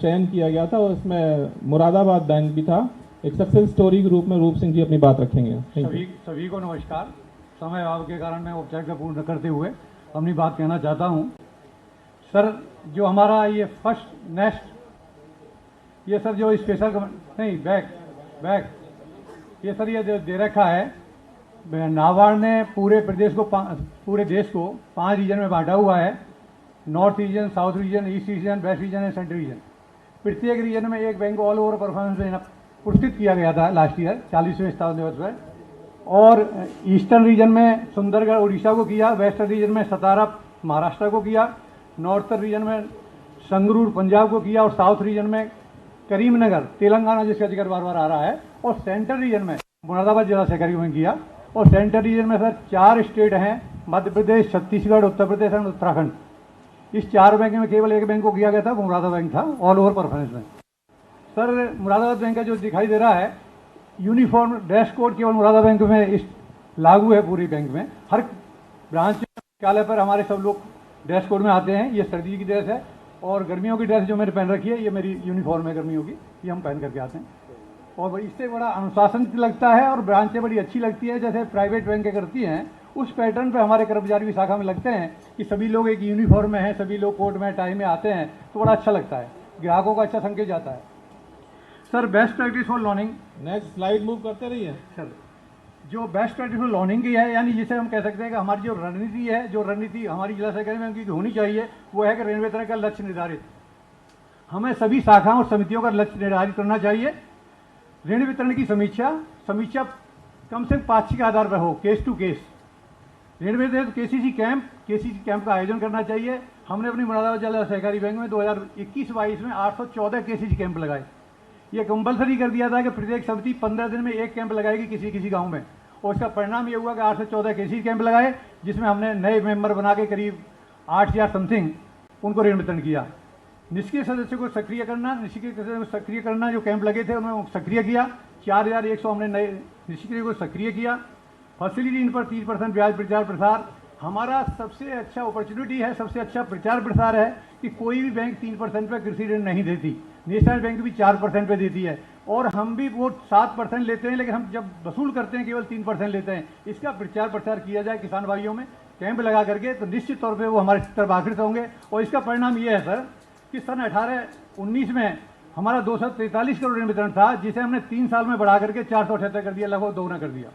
चयन किया गया था और इसमें मुरादाबाद बैंक भी था। एक सक्सेस स्टोरी के रूप में रूप सिंह जी अपनी बात रखेंगे। सभी को नमस्कार। समय अभाव के कारण मैं औपचारिकता पूर्ण करते हुए अपनी बात कहना चाहता हूँ। सर, जो हमारा ये फर्स्ट नेक्स्ट ये सर जो स्पेशल नहीं बैक ये सर ये दे रखा है, नाबार्ड ने पूरे देश को 5 रीजन में बांटा हुआ है। North region, south region, east region, west region and central region. प्रत्येक रीजन में एक बैंक ऑल ओवर परफॉर्मेंस में पुरस्कृत किया गया था लास्ट ईयर 40वें स्थापना दिवस पर। और ईस्टर्न रीजन में सुंदरगढ़ उड़ीसा को किया, वेस्टर्न रीजन में सतारा महाराष्ट्र को किया, नॉर्थर्न रीजन में संगरूर पंजाब को किया और साउथ रीजन में करीमनगर तेलंगाना जिसका जिक्र बार बार आ रहा है, और सेंट्रल रीजन में मुरादाबाद जिला सहकारी बैंक किया। और सेंट्रल रीजन में सर 4 स्टेट हैं, मध्य प्रदेश, छत्तीसगढ़, उत्तर प्रदेश और उत्तराखंड। इस 4 बैंक में केवल एक बैंक को किया गया था, वो मुरादाबाद बैंक था ऑल ओवर परफॉर्मेंस में। सर, मुरादाबाद बैंक का जो दिखाई दे रहा है यूनिफॉर्म ड्रेस कोड केवल मुरादाबाद बैंक में लागू है। पूरी बैंक में हर ब्रांच मुख्यालय पर हमारे सब लोग ड्रेस कोड में आते हैं। ये सर्दी की ड्रेस है और गर्मियों की ड्रेस जो मैंने पहन रखी है ये मेरी यूनिफॉर्म है गर्मियों की, ये हम पहन करके आते हैं। और इससे बड़ा अनुशासन लगता है और ब्रांचें बड़ी अच्छी लगती है, जैसे प्राइवेट बैंकें करती हैं उस पैटर्न पे हमारे कर्मचारी भी शाखा में लगते हैं कि सभी लोग एक यूनिफॉर्म में हैं, सभी लोग कोट में टाई में आते हैं, तो बड़ा अच्छा लगता है, ग्राहकों का अच्छा संकेत जाता है। Sir, best practice for learning, next slide move करते रहिए सर। जो बेस्ट प्रैक्टिस फॉर लर्निंग की है, यानी जिसे हम कह सकते हैं कि हमारी जो रणनीति है, जो रणनीति हमारी जिला सहकारी बैंक की होनी चाहिए, वो है कि ऋण वितरण का लक्ष्य निर्धारित। हमें सभी शाखाओं और समितियों का लक्ष्य निर्धारित करना चाहिए। ऋण वितरण की समीक्षा कम से कम पाक्षिक आधार पर हो, केस टू केस। ऋण वितरण केसीसी कैंप का आयोजन करना चाहिए। हमने अपनी मुरादाबाद जिला सहकारी बैंक में 2021-22 में 814 केसीसी कैंप लगाए। ये कंपलसरी कर दिया था कि प्रत्येक समिति 15 दिन में एक कैंप लगाएगी किसी गांव में, और इसका परिणाम ये हुआ कि 814 केसीसी कैंप लगाए, जिसमें हमने नए मेंबर बना के करीब 8000 समथिंग उनको ऋण वितरण किया। निष्क्रिय सदस्यों को सक्रिय करना, जो कैंप लगे थे उन्हें सक्रिय किया। 4100 हमने नए निष्क्रिय को सक्रिय किया। फैसिलिटी इन पर 30% ब्याज प्रचार प्रसार हमारा सबसे अच्छा अपॉर्चुनिटी है, सबसे अच्छा प्रचार प्रसार है कि कोई भी बैंक 3% पर कृषि ऋण नहीं देती। नेशनल बैंक भी 4% पे देती है और हम भी वो 7% लेते हैं, लेकिन हम जब वसूल करते हैं केवल 3% लेते हैं। इसका प्रचार प्रसार किया जाए किसान भाइयों में कैंप लगा करके, तो निश्चित तौर पर वो हमारे तरफ आकर्षित होंगे। और इसका परिणाम ये है सर कि सन 18-19 में हमारा 243 करोड़ ऋण वितरण था, जिसे हमने 3 साल में बढ़ा करके 478 कर दिया, लगभग दोगुना कर दिया।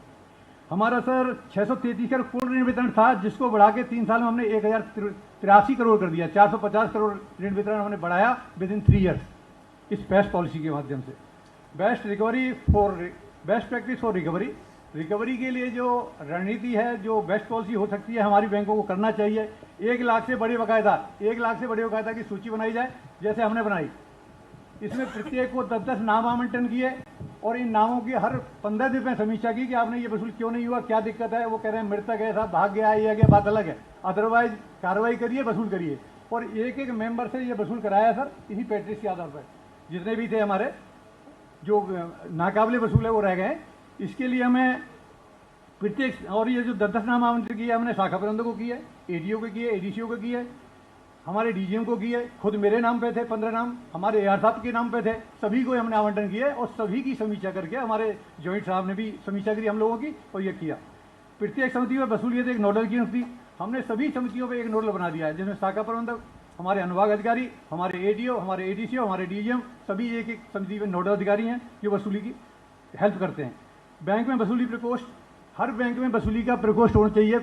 हमारा सर 633 करोड़ पूर्ण ऋण वितरण था, जिसको बढ़ा के 3 साल में हमने 1083 करोड़ कर दिया। 450 करोड़ ऋण वितरण हमने बढ़ाया विद इन 3 ईयर्स इस बेस्ट पॉलिसी के माध्यम से। बेस्ट प्रैक्टिस फॉर रिकवरी के लिए जो रणनीति है, जो बेस्ट पॉलिसी हो सकती है, हमारी बैंकों को करना चाहिए। 1 लाख से बड़े बकायदा की सूची बनाई जाए, जैसे हमने बनाई। इसमें प्रत्येक को 10-10 नाम आवंटन किए और इन नामों की हर 15 दिन में समीक्षा की कि आपने ये वसूल क्यों नहीं हुआ, क्या दिक्कत है। वो कह रहे हैं मृतक है साहब, भाग गया, ये गया, बात अलग है, अदरवाइज कार्रवाई करिए, वसूल करिए। और एक मेंबर से ये वसूल कराया सर, इसी प्रैक्टिस के आधार पर। जितने भी थे हमारे जो नाकाबिले वसूल है वो रह गए। इसके लिए हमें प्रत्येक, और ये जो 10-10 नाम आमंत्रित किए हमने शाखा प्रबंधकों को किए, एडीओ को किए, एडीसीओ को किए, हमारे डीजीएम को किए, खुद मेरे नाम पे थे 15 नाम, हमारे एआर साहब के नाम पे थे, सभी को हमने आवंटन किए और सभी की समीक्षा करके हमारे जॉइंट साहब ने भी समीक्षा करी हम लोगों की और ये किया। प्रत्येक समिति में वसूलियत एक नोडल की थी, हमने सभी समितियों पर एक नोडल बना दिया है, जिसमें शाखा प्रबंधक, हमारे अनुभाग अधिकारी, हमारे एडीओ, हमारे एडीसीओ, हमारे डीजीएम, सभी एक एक समिति में नोडल अधिकारी हैं जो वसूली की हेल्प करते हैं। बैंक में वसूली प्रकोष्ठ, हर बैंक में वसूली का प्रकोष्ठ होना चाहिए।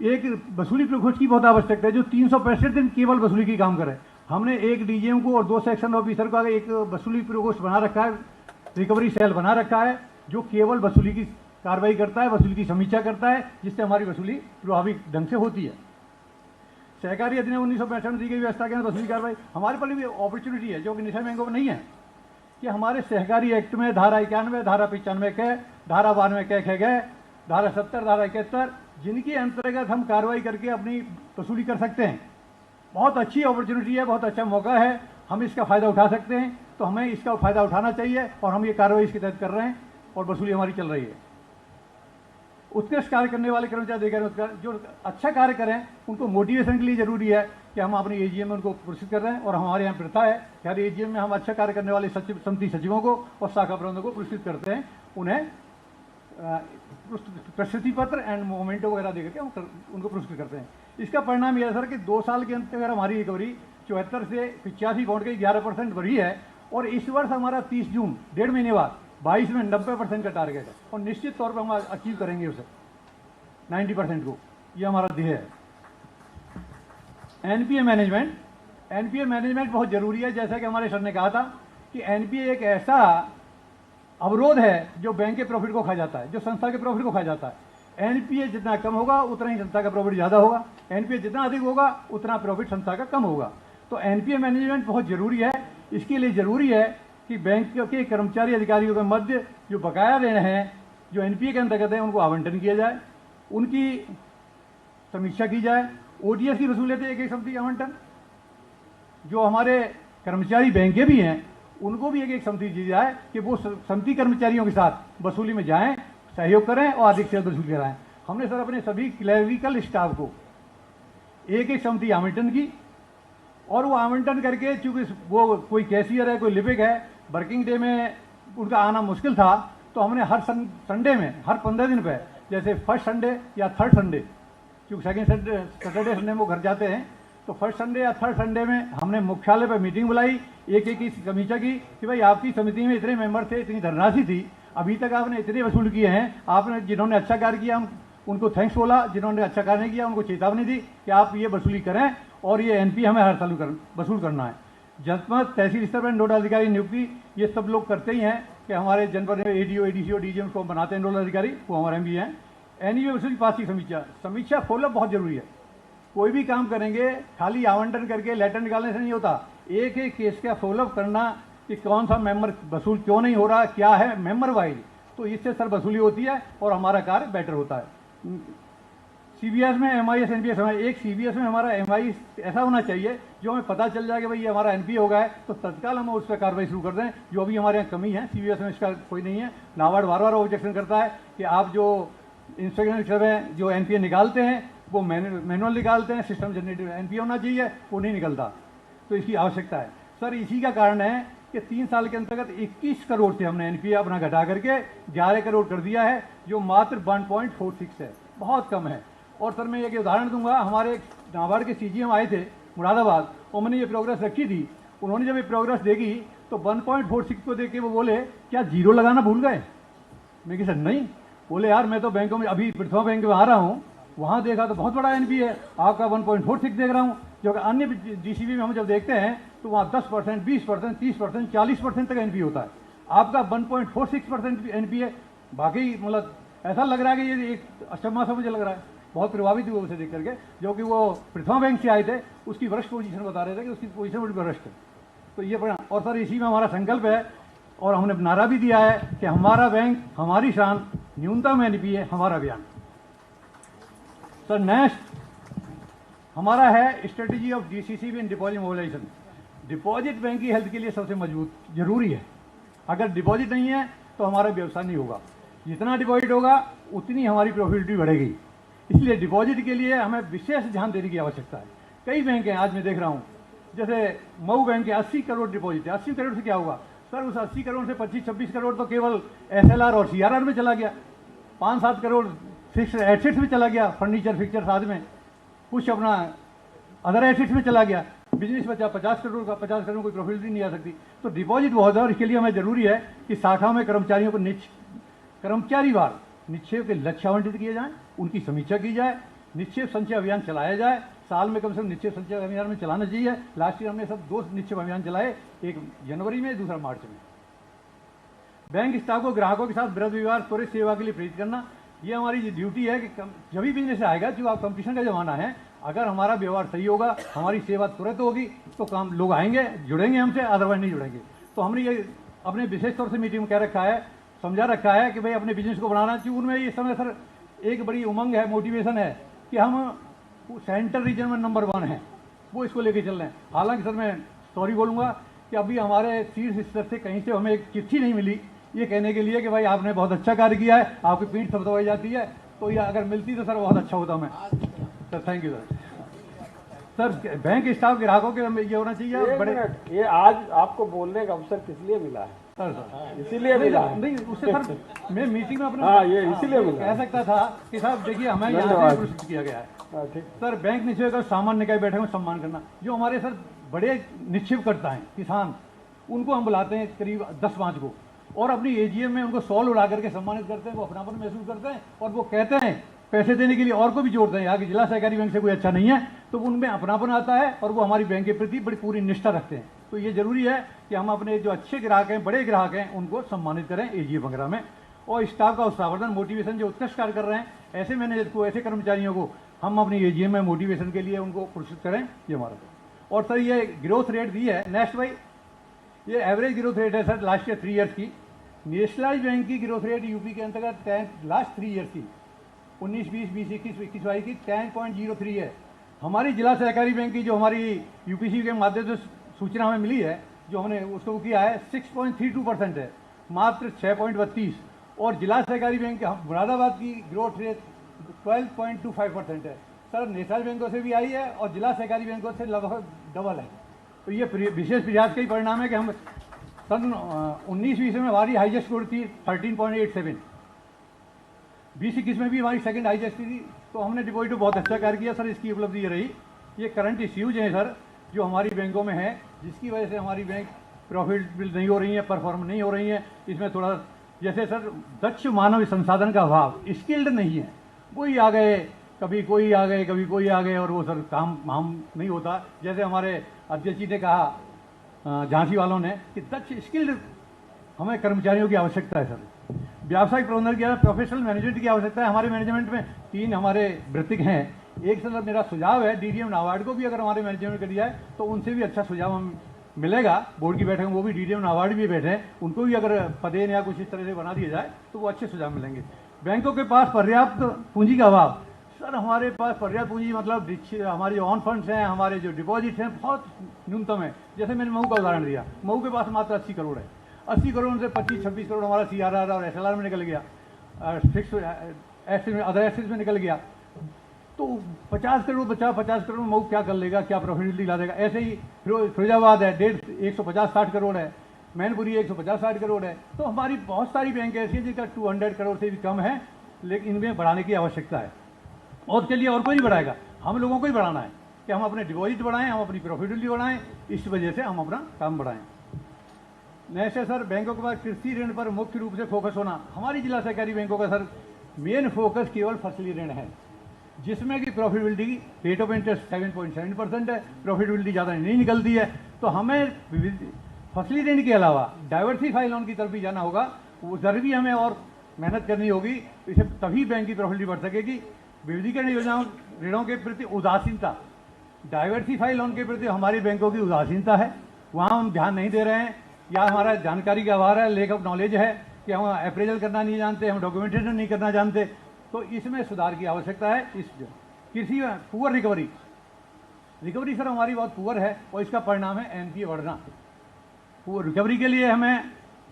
एक वसूली प्रकोष्ठ की बहुत आवश्यकता है जो 365 दिन केवल वसूली की काम करे। हमने एक डीजीएम को और 2 सेक्शन ऑफिसर को एक वसूली प्रकोष्ठ बना रखा है, रिकवरी सेल बना रखा है, जो केवल वसूली की कार्रवाई करता है, वसूली की समीक्षा करता है, जिससे हमारी वसूली प्रभावी ढंग से होती है। सहकारी अधिनियम 1965 में दी गई व्यवस्था के अंदर वसूली कार्रवाई हमारे पर भी अपॉर्चुनिटी है, जो कि निशा बैंकों में नहीं है, कि हमारे सहकारी एक्ट में धारा 91, धारा 95 के, धारा 92 के गए, धारा 70, धारा 71, जिनके अंतर्गत हम कार्रवाई करके अपनी वसूली कर सकते हैं। बहुत अच्छी अपॉर्चुनिटी है, बहुत अच्छा मौका है, हम इसका फ़ायदा उठा सकते हैं, तो हमें इसका फ़ायदा उठाना चाहिए और हम ये कार्रवाई इसके तहत कर रहे हैं और वसूली हमारी चल रही है। उत्कृष्ट कार्य करने वाले कर्मचारी अधिकारी जो अच्छा कार्य करें उनको मोटिवेशन के लिए जरूरी है कि हम अपनी एजीएम में उनको पुरस्कृत कर रहे हैं। और हमारे यहाँ प्रथा है कि हर एजीएम में हम अच्छा कार्य करने वाले सचिव, समिति सचिवों को और शाखा प्रबंधकों को पुरस्कृत करते हैं, उन्हें प्रशस्ति पत्र एंड मोमेंटो वगैरह देकर के हम उनको पुरस्कृत करते हैं। इसका परिणाम यह है सर कि 2 साल के अंत अगर हमारी रिकवरी 74 से 85 पॉइंट के 11% बढ़ी है और इस वर्ष हमारा 30 जून 1.5 महीने बाद 22 में 90% का टारगेट है और निश्चित तौर पर हम अचीव करेंगे उसे 90% को। ये हमारा ध्येय है। एनपीए मैनेजमेंट बहुत जरूरी है। जैसा कि हमारे सर ने कहा था कि एनपीए एक ऐसा अवरोध है जो बैंक के प्रॉफिट को खा जाता है, जो संस्था के प्रॉफिट को खा जाता है। एनपीए जितना कम होगा उतना ही संस्था का प्रॉफिट ज़्यादा होगा, एनपीए जितना अधिक होगा उतना प्रॉफिट संस्था का कम होगा। तो एनपीए मैनेजमेंट बहुत जरूरी है। इसके लिए जरूरी है कि बैंक के कर्मचारी अधिकारियों के मध्य जो बकाया ऋण हैं जो एनपीए के अंतर्गत है उनको आवंटन किया जाए, उनकी समीक्षा की जाए। ओटीएस की वसूलियत एक समिति आवंटन, जो हमारे कर्मचारी बैंक के भी हैं उनको भी एक समिति दी जाए कि वो समिति कर्मचारियों के साथ वसूली में जाएं, सहयोग करें और अधिक से अधिक वसूली कराएं। हमने सर अपने सभी क्लरिकल स्टाफ को एक समिति आवंटन की और वो आवंटन करके, चूंकि वो कोई कैशियर है, कोई लिपिक है, वर्किंग डे में उनका आना मुश्किल था, तो हमने हर संडे में, हर 15 दिन पे, जैसे फर्स्ट संडे या थर्ड संडे, क्योंकि सेकेंड सैटरडे संडे वो घर जाते हैं, तो फर्स्ट संडे या थर्ड संडे में हमने मुख्यालय पर मीटिंग बुलाई, एक की समीक्षा की कि भाई आपकी समिति में इतने मेंबर थे, इतनी धनराशि थी, अभी तक आपने इतने वसूल किए हैं, आपने जिन्होंने अच्छा कार्य किया हम उनको थैंक्स बोला, जिन्होंने अच्छा कार्य नहीं किया उनको चेतावनी दी कि आप ये वसूली करें और ये एनपी हमें हर साल वसूल करना है। जनपद तहसील स्तर पर नोडल अधिकारी नियुक्ति ये सब लोग करते ही हैं कि हमारे जनपद में एडीओ, एडीसीओ, डीजीएम को बनाते हैं नोडल अधिकारी, वो हमारे एमबी हैं। एनईओ वसूली पास की समीक्षा फॉलोअप बहुत जरूरी है। कोई भी काम करेंगे खाली आवंटन करके लेटर निकालने से नहीं होता, एक एक केस का फॉलोअप करना कि कौन सा मेंबर वसूल क्यों नहीं हो रहा, क्या है मेंबर वाइज, तो इससे सर वसूली होती है और हमारा कार्य बेटर होता है। सीबीएस में एमआईएस एनपीएस, एक सीबीएस में हमारा एमआई ऐसा होना चाहिए जो हमें पता चल जाए कि भाई ये हमारा एनपी हो गया है तो तत्काल हम उस पर कार्रवाई शुरू कर दें। जो अभी हमारे यहाँ कमी है सीबीएस में, इसका कोई नहीं है। नाबार्ड बार बार ऑब्जेक्शन करता है कि आप जो इंस्पेक्टर हैं जो एनपीए निकालते हैं वो मैनुअल निकालते हैं, सिस्टम जनरेटेड एनपीए होना चाहिए, वो नहीं निकलता, तो इसकी आवश्यकता है। सर इसी का कारण है कि 3 साल के अंतर्गत 21 करोड़ से हमने एनपीए अपना घटा करके 11 करोड़ कर दिया है, जो मात्र 1.46 है, बहुत कम है। और सर मैं एक उदाहरण दूंगा, हमारे नाबार्ड के सीजीएम आए थे मुरादाबाद और मैंने ये प्रोग्रेस रखी थी, उन्होंने जब ये प्रोग्रेस देखी तो 1.46 को देख के वो बोले क्या जीरो लगाना भूल गए? मैं कि सर नहीं। बोले यार मैं तो बैंकों में अभी प्रथमा बैंक में आ रहा हूँ, वहाँ देखा तो बहुत बड़ा एनपीए है, आपका 1.46 देख रहा हूँ, जो अन्य जीसीबी में हम जब देखते हैं तो वहाँ 10%, 20%, 30%, 40% तक एनपीए होता है, आपका 1.46% एनपीए। बाकी मतलब ऐसा लग रहा है कि ये एक अचंभा सा मुझे लग रहा है, बहुत प्रभावित हुए उसे देख करके, जो कि वो प्रथमा बैंक से आए थे, उसकी वरिष्ठ पोजीशन बता रहे थे कि उसकी पोजीशन बड़ी वरिष्ठ है। तो ये बड़ा, और सर इसी में हमारा संकल्प है और हमने नारा भी दिया है कि हमारा बैंक हमारी शान, न्यूनतम एनपीए हमारा अभियान। सर नेक्स्ट हमारा है strategy of DCCB in deposit mobilisation. Deposit bank की हेल्थ के लिए सबसे मजबूत जरूरी है। अगर डिपॉजिट नहीं है तो हमारा व्यवसाय नहीं होगा, जितना डिपॉजिट होगा उतनी हमारी प्रॉफिटेबिलिटी बढ़ेगी। इसलिए डिपॉजिट के लिए हमें विशेष ध्यान देने की आवश्यकता है। कई बैंक हैं, आज मैं देख रहा हूँ, जैसे मऊ बैंक के 80 करोड़ डिपॉजिट है। 80 करोड़ से क्या होगा सर? उस 80 करोड़ से 25-26 करोड़ तो केवल एसएलआर और सीआरआर में चला गया, 5-7 करोड़ फिक्स एसेट्स में चला गया, फर्नीचर फिक्चर साथ में, कुछ अपना अदर एसेट्स में चला गया, बिजनेस बचा 50 करोड़ का, 50 करोड़ कोई प्रॉफिट नहीं आ सकती। तो डिपॉजिट बहुत है और इसके लिए हमें जरूरी है कि शाखा में कर्मचारियों को कर्मचारी वार निक्षेप के लक्ष्य आवंटित किए जाएं, उनकी समीक्षा की जाए, निक्षेप संचय अभियान चलाया जाए, साल में कम से कम निक्षेप संचय अभियान में चलाना चाहिए। लास्ट ईयर हमने सब 2 निक्षेप अभियान चलाए, एक जनवरी में, दूसरा मार्च में। बैंक स्टाफ को ग्राहकों के साथ वृहद व्यवहार त्वरित सेवा के लिए प्रेरित करना, ये हमारी ड्यूटी है कि जब भी बिजनेस आएगा, जो आप कंपटीशन का जमाना है, अगर हमारा व्यवहार सही होगा, हमारी सेवा तुरंत होगी तो काम लोग आएंगे, जुड़ेंगे हमसे, अदरवाइज नहीं जुड़ेंगे। तो हमने ये अपने विशेष तौर से मीटिंग में कह रखा है, समझा रखा है कि भाई अपने बिजनेस को बढ़ाना चाहिए। उनमें इस समय सर एक बड़ी उमंग है, मोटिवेशन है कि हम सेंट्रल रीजन में नंबर 1 है, वो इसको लेके चल रहे हैं। हालांकि सर मैं सॉरी बोलूँगा कि अभी हमारे शीर्ष स्तर से कहीं से हमें एक चिट्ठी नहीं मिली ये कहने के लिए कि भाई आपने बहुत अच्छा कार्य किया है, आपकी पीठ थपथपाई जाती है, तो ये अगर मिलती तो सर बहुत अच्छा होता मैं sir. Thank you sir. Sir bank staff ग्राहकों के ये होना चाहिए बड़े। ये आज आपको बोलने का अवसर किस लिए मिला है? सर इसीलिए मिला है। नहीं उससे सर मैं मीटिंग में अपने ये इसीलिए मिला कह सकता था कि साहब देखिए हमें यहाँ से पुरस्कृत किया गया है। ठीक। सर बैंक निश्चय कर सामान्य निकाय बैठे हुए सम्मान करना, जो हमारे सर बड़े निक्षेप करता है किसान, उनको हम बुलाते हैं करीब 10-5 को, और अपनी एजीएम में उनको सॉल उड़ा करके सम्मानित करते हैं। वो अपनापन महसूस करते हैं और वो कहते हैं पैसे देने के लिए और को भी जोड़ते हैं। यहाँ की जिला सहकारी बैंक से कोई अच्छा नहीं है तो उनमें अपनापन आता है और वो हमारी बैंक के प्रति बड़ी पूरी निष्ठा रखते हैं। तो ये जरूरी है कि हम अपने जो अच्छे ग्राहक हैं, बड़े ग्राहक हैं, उनको सम्मानित करें एजीएम वगैरह में। और स्टाफ का उत्साहवर्धन, मोटिवेशन, जो उत्कृष्ट कार्य कर रहे हैं ऐसे मैनेजर को, ऐसे कर्मचारियों को हम अपनी एजीएम में मोटिवेशन के लिए उनको पुरस्कृत करें, ये हमारा। और सर ये ग्रोथ रेट दी है नेक्स्ट भाई, ये एवरेज ग्रोथ रेट है सर लास्ट ईयर 3 ईयर्स की। नेशनलाइज बैंक की ग्रोथ रेट यूपी के अंतर्गत लास्ट 3 ईयर्स की 19-20, 20-21, 21-22 की 10.03 है। हमारी जिला सहकारी बैंक की जो हमारी यूपीसी के माध्यम से सूचना हमें मिली है, जो हमने उसको किया है 6.32% है, मात्र 6.32। और जिला सहकारी बैंक मुरादाबाद की ग्रोथ रेट 12.25% है। सर नेशनल बैंकों से भी आई है और जिला सहकारी बैंकों से लगभग डबल है। तो ये विशेष प्रयास का ही परिणाम है कि हम सन 19-20 में हमारी हाईएस्ट स्कोर थी 13.87, 20-21 में भी हमारी सेकंड हाईएस्ट थी। तो हमने डिपॉजिट बहुत अच्छा कार्य किया सर, इसकी उपलब्धि ये रही। ये करंट इश्यूज हैं सर जो हमारी बैंकों में है, जिसकी वजह से हमारी बैंक प्रॉफिटेबल नहीं हो रही है, परफॉर्म नहीं हो रही है। इसमें थोड़ा जैसे सर दक्ष मानव संसाधन का अभाव, स्किल्ड नहीं है, कोई आ गए कभी कोई आ गए कभी कोई आ गए और वो सर काम नहीं होता। जैसे हमारे अध्यक्ष जी ने कहा झांसी वालों ने कि दक्ष स्किल्ड हमें कर्मचारियों की आवश्यकता है सर। व्यावसायिक प्रबंधन की, प्रोफेशनल मैनेजमेंट की आवश्यकता है। हमारे मैनेजमेंट में 3 हमारे वृत्तिक हैं। एक सर मेरा सुझाव है डीडीएम नाबार्ड को भी अगर हमारे मैनेजमेंट कर दिया है तो उनसे भी अच्छा सुझाव हम मिलेगा। बोर्ड की बैठक में वो भी डीडीएम नाबार्ड भी बैठे हैं, उनको भी अगर पदेन या कुछ इस तरह से बना दिया जाए तो वो अच्छे सुझाव मिलेंगे। बैंकों के पास पर्याप्त पूंजी का अभाव, सर हमारे पास पर्याप्त पूंजी मतलब हमारे जो ऑन फंड्स हैं, हमारे जो डिपॉजिट्स हैं बहुत न्यूनतम है। जैसे मैंने मऊ का उदाहरण दिया, मऊ के पास मात्र 80 करोड़ है। 80 करोड़ से 25-26 करोड़ हमारा CRR और SLR में निकल गया, फिक्स एसेट में, अदर एसेट्स में निकल गया। तो 50 करोड़ मऊ क्या कर लेगा, क्या प्रॉफिटेबिलिटी ला देगा। ऐसे ही फिरोजाबाद है 150-60 करोड़ है, मैनपुरी 150-60 करोड़ है। तो हमारी बहुत सारी बैंक ऐसी है जिनका 200 करोड़ से भी कम है, लेकिन इनमें बढ़ाने की आवश्यकता है। और के लिए और कोई नहीं बढ़ाएगा, हम लोगों को ही बढ़ाना है कि हम अपने डिपॉजिट बढ़ाएं, हम अपनी प्रॉफिटेबिलिटी बढ़ाएं, इस वजह से हम अपना काम बढ़ाएं। नेक्स्ट सर बैंकों के पास कृषि ऋण पर मुख्य रूप से फोकस होना। हमारी जिला सहकारी बैंकों का सर मेन फोकस केवल फसली ऋण है, जिसमें कि प्रॉफिटेबिलिटी रेट ऑफ इंटरेस्ट 7.7% है, प्रॉफिटेबिलिटी ज़्यादा नहीं निकलती है। तो हमें फसली ऋण के अलावा डाइवर्सिफाई लोन की तरफ भी जाना होगा, उधर भी हमें और मेहनत करनी होगी। इसे तभी बैंक की प्रॉफिटेबिलिटी बढ़ सकेगी। विविधीकरण योजनाओं ऋणों के प्रति उदासीनता, डाइवर्सिफाई लोन के प्रति हमारी बैंकों की उदासीनता है, वहाँ हम ध्यान नहीं दे रहे हैं, या हमारा जानकारी का अभाव है, लेक ऑफ नॉलेज है कि हम अप्रेजल करना नहीं जानते, हम डॉक्यूमेंटेशन नहीं करना जानते। तो इसमें सुधार की आवश्यकता है। इस कृषि पुअर रिकवरी सर हमारी बहुत पुअर है और इसका परिणाम है एनपीए बढ़ना। पुअर रिकवरी के लिए हमें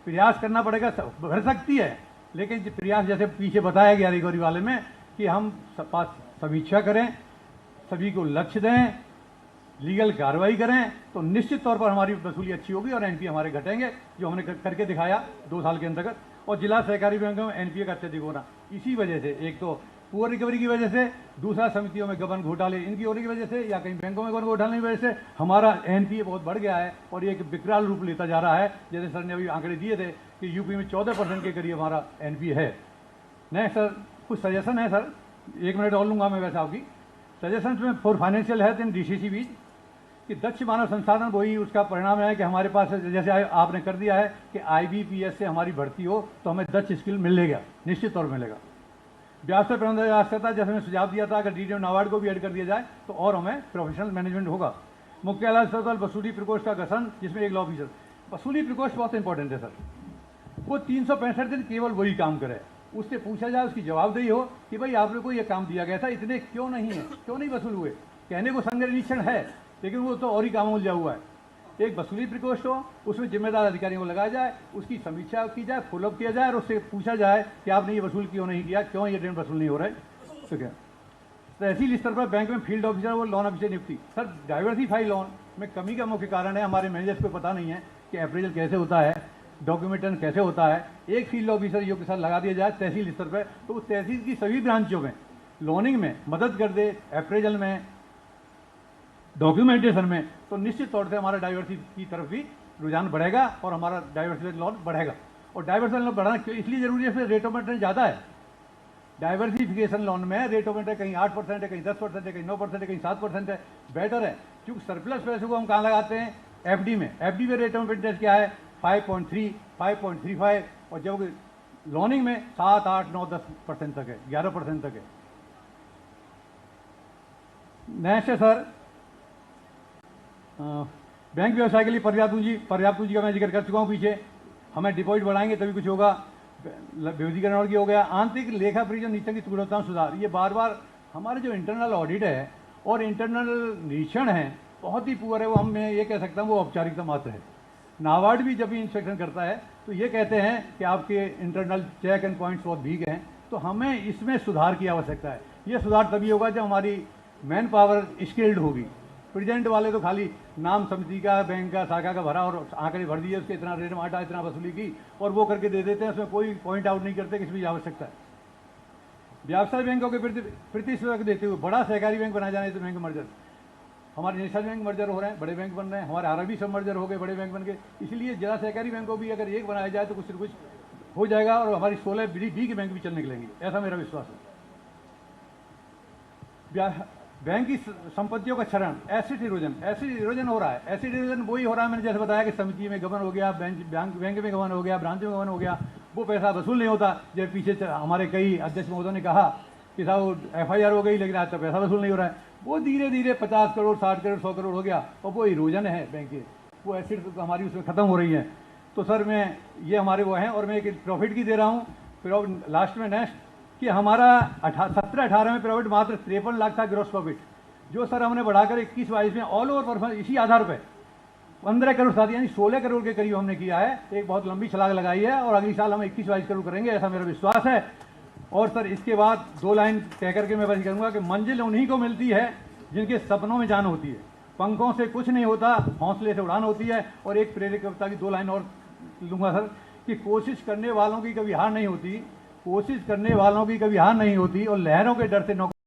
प्रयास करना पड़ेगा, बढ़ सकती है, लेकिन प्रयास जैसे पीछे बताया गया रिकवरी वाले में कि हम समीक्षा करें, सभी को लक्ष्य दें, लीगल कार्रवाई करें, तो निश्चित तौर पर हमारी वसूली अच्छी होगी और एनपीए हमारे घटेंगे, जो हमने करके दिखाया 2 साल के अंतर्गत। और जिला सहकारी बैंकों में एनपीए का अत्यधिक होना इसी वजह से, एक तो पुअर रिकवरी की वजह से, दूसरा समितियों में गबन घोटाले इनकी होने की वजह से, या कहीं बैंकों में गबन घोटाले की वजह से हमारा एनपीए बहुत बढ़ गया है और ये एक विकराल रूप लेता जा रहा है। जैसे सर ने अभी आंकड़े दिए थे कि यूपी में 14% के करीब हमारा एनपीए है। नेक्स्ट सर कुछ सजेशन है सर, 1 मिनट और लूँगा मैं वैसे आपकी। सजेशन में for financial health in DCC बीच कि दक्ष मानव संसाधन वही उसका परिणाम है कि हमारे पास जैसे आपने कर दिया है कि IBPS से हमारी भर्ती हो तो हमें दक्ष स्किल मिलेगा, निश्चित तौर पर मिलेगा। व्यवसाय प्रबंधन आवश्यकता जैसे मैंने सुझाव दिया था, अगर डीडीएम नाबार्ड को भी ऐड कर दिया जाए तो और हमें प्रोफेशनल मैनेजमेंट होगा। मुख्यालय अस्पताल वसूली प्रकोष्ठ का गठन, जिसमें एक लॉ ऑफिसर। वसूली प्रकोष्ठ बहुत इंपॉर्टेंट है सर, वो 365 दिन केवल वही काम करे, उससे पूछा जाए, उसकी जवाबदेही हो कि भाई आपने को ये काम दिया गया था, इतने क्यों नहीं है, क्यों नहीं वसूल हुए। कहने को संग्रह निरीक्षण है, लेकिन वो तो और ही काम उलझा हुआ है। एक वसूली प्रकोष्ठ हो, उसमें जिम्मेदार अधिकारियों को लगाया जाए, उसकी समीक्षा की जाए, फॉलोअप किया जाए और उससे पूछा जाए कि आपने ये वसूल क्यों नहीं किया, क्यों ये ऋण वसूल नहीं हो रहा है। तो क्या तहसील स्तर पर बैंक में फील्ड ऑफिसर और लोन ऑफिसर नियुक्ति। सर, डाइवर्सिफाई लोन में कमी का मुख्य कारण है हमारे मैनेजर्स को पता नहीं है कि अप्रेजल कैसे होता है, डॉक्यूमेंटेशन कैसे होता है। एक फील्ड ऑफिसर योग के साथ लगा दिया जाए तहसील स्तर पर, तो वो तहसील की सभी ब्रांचों में लोनिंग में मदद कर दे, अप्रेजल में, डॉक्यूमेंटेशन में, तो निश्चित तौर से हमारा डाइवर्सिटी की तरफ भी रुझान बढ़ेगा और हमारा डाइवर्सिफाइड लोन बढ़ेगा। और डाइवर्सिफाइड लोन बढ़ाना क्यों इसलिए जरूरी है, फिर रेट ऑफ इंटरेस्ट ज़्यादा है। डाइवर्सिफिकेशन लोन में रेट ऑफ इंटरेस्ट कहीं 8% है, कहीं 10% है, कहीं 9% है, कहीं 7% है। बेटर है, क्योंकि सरप्लस पैसे को हम कहाँ लगाते हैं, एफडी में। एफडी में रेट ऑफ इंटरेस्ट क्या है, 5.3, 5.35, और जब लोनिंग में 7, 8, 9, 10% तक है, 11% तक है। नेक्स्ट है सर, बैंक व्यवसाय के लिए पर्याप्त पूंजी का मैं जिक्र कर चुका हूँ पीछे। हमें डिपॉजिट बढ़ाएंगे तभी कुछ होगा। विविधीकरण और हो गया। आंतरिक लेखा परीक्षण नीति की गुणवत्ता में सुधार, ये बार बार हमारे जो इंटरनल ऑडिट है और इंटरनल निरीक्षण है बहुत ही पुअर है। वो हम मैं ये कह सकता हूँ वो औपचारिकता मात्र है। नाबार्ड भी जब भी इंस्पेक्शन करता है तो ये कहते हैं कि आपके इंटरनल चेक एंड पॉइंट्स बहुत वीक हैं, तो हमें इसमें सुधार की आवश्यकता है। ये सुधार तभी होगा जब हमारी मैन पावर स्किल्ड होगी। प्रेजेंट वाले तो खाली नाम समिति का, बैंक का, शाखा का भरा और आंकड़े भर दिए, उसके इतना रेट माटा, इतना वसूली की और वो करके दे देते हैं, उसमें कोई पॉइंट आउट नहीं करते किसी भी आवश्यकता है। व्यवसाय बैंकों के प्रतिस्पर्धा देते हुए बड़ा सहकारी बैंक बनाया जाने तो बैंक मर्जर, हमारे नेशनल बैंक मर्जर हो रहे हैं, बड़े बैंक बन रहे हैं, हमारे आरबी सब मर्जर हो गए, बड़े बैंक बन गए। इसलिए जिला सहकारी बैंकों भी अगर एक बनाया जाए तो कुछ न कुछ हो जाएगा और हमारी 16 बी के बैंक भी चलने लगेंगे, ऐसा मेरा विश्वास है। बैंक की संपत्तियों का क्षरण, एसिड इरोजन हो रहा है। एसिड इरोजन वही हो रहा है, मैंने जैसे बताया कि समिति में गबन हो गया, बैंक में गबन हो गया, ब्रांच में गबन हो गया, वो पैसा वसूल नहीं होता। जब पीछे हमारे कई अध्यक्ष महोदय ने कहा कि साहब FIR हो गई लेकिन आज तक पैसा वसूल नहीं हो रहा है। वो धीरे धीरे 50 करोड़, 60 करोड़, 100 करोड़ हो गया और वो इरोजन है बैंक के, वो एसिड तो हमारी उसमें खत्म हो रही है। तो सर मैं ये हमारे वो हैं और मैं एक प्रॉफिट की दे रहा हूँ। फिर लास्ट में नेक्स्ट कि हमारा 17-18 में प्रॉफिट मात्र 53 लाख था ग्रॉस प्रॉफिट, जो सर हमने बढ़ाकर 21-22 में ऑल ओवर परफॉर्मेंस इसी आधार पर 15 करोड़ साथ यानी 16 करोड़ के करीब हमने किया है। एक बहुत लंबी छलांग लगाई है और अगली साल हम 21-22 करोड़ करेंगे, ऐसा मेरा विश्वास है। और सर इसके बाद 2 लाइन कह करके मैं बस करूँगा कि मंजिल उन्हीं को मिलती है जिनके सपनों में जान होती है। पंखों से कुछ नहीं होता, हौसले से उड़ान होती है। और एक प्रेरक कविता की 2 लाइन और लूँगा सर कि कोशिश करने वालों की कभी हार नहीं होती, कोशिश करने वालों की कभी हार नहीं होती और लहरों के डर से नौकरी